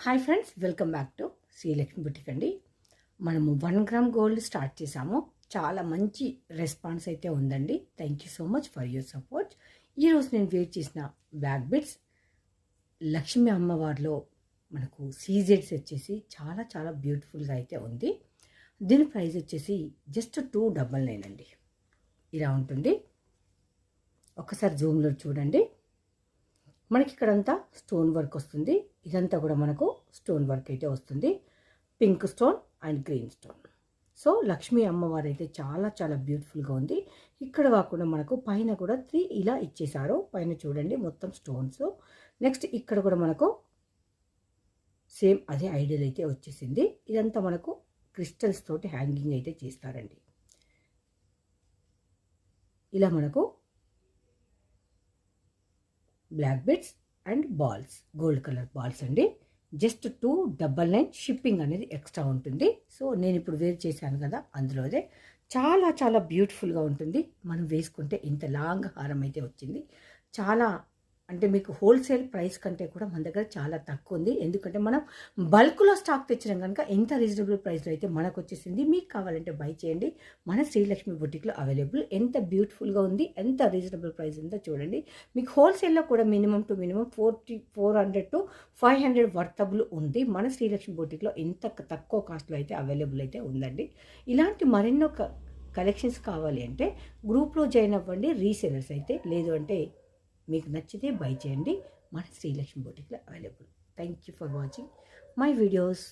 Hi friends, welcome back to Srilakshmi boutique అండి. మనము 1 gram gold start చేసాము. చాలా మంచి రెస్పాన్స్ అయితే ఉందండి. Thank you so much for your support. ఈరోజు నేను వేర్ చేసిన బ్లాక్ బిడ్స్ లక్ష్మీ అమ్మవారిలో మనకు సీజెడ్స్ వచ్చేసి చాలా చాలా బ్యూటిఫుల్గా అయితే ఉంది. దీని ప్రైస్ వచ్చేసి జస్ట్ 299 అండి. ఇలా ఉంటుంది. ఒకసారి జూమ్లో చూడండి. మనకి ఇక్కడంతా స్టోన్ వర్క్ వస్తుంది. ఇదంతా కూడా మనకు స్టోన్ వర్క్ అయితే వస్తుంది. Pink stone and green stone. So Lakshmi అమ్మవారు అయితే చాలా చాలా బ్యూటిఫుల్గా ఉంది. ఇక్కడ కాకుండా మనకు పైన కూడా 3 ఇలా ఇచ్చేసారు. పైన చూడండి మొత్తం స్టోన్స్. నెక్స్ట్ ఇక్కడ కూడా మనకు సేమ్ అదే ఐడియల్ అయితే వచ్చేసింది. ఇదంతా మనకు క్రిస్టల్స్ తోటి హ్యాంగింగ్ అయితే చేస్తారండి. ఇలా మనకు black beads and balls, gold colour balls అండి. జస్ట్ 299. షిప్పింగ్ అనేది ఎక్స్ట్రా ఉంటుంది. సో నేను ఇప్పుడు వేర్ చేశాను కదా, అందులోదే చాలా చాలా బ్యూటిఫుల్గా ఉంటుంది. మనం వేసుకుంటే ఇంత లాంగ్ హారం అయితే వచ్చింది. చాలా అంటే మీకు హోల్సేల్ ప్రైస్ కంటే కూడా మన దగ్గర చాలా తక్కువ ఉంది. ఎందుకంటే మనం బల్క్లో స్టాక్ తెచ్చినాం కనుక ఎంత రీజనబుల్ ప్రైస్లో అయితే మనకు వచ్చేసింది. మీకు కావాలంటే బై చేయండి. మన శ్రీలక్ష్మి బుటిక్లో అవైలబుల్. ఎంత బ్యూటిఫుల్గా ఉంది, ఎంత రీజనబుల్ ప్రైస్ ఉందో చూడండి. మీకు హోల్సేల్లో కూడా మినిమం 400 to 500 వర్తబుల్ ఉంది. మన శ్రీలక్ష్మి బుటిక్లో ఇంత తక్కువ కాస్ట్లో అయితే అవైలబుల్ అయితే ఉందండి. ఇలాంటి మరెన్నో కలెక్షన్స్ కావాలి అంటే గ్రూప్లో జాయిన్ అవ్వండి. రీసేలర్స్ అయితే లేదు అంటే మీకు నచ్చితే బై చేయండి. మన శ్రీలక్ష్మి బుటిక్లో available. Thank you for watching my videos.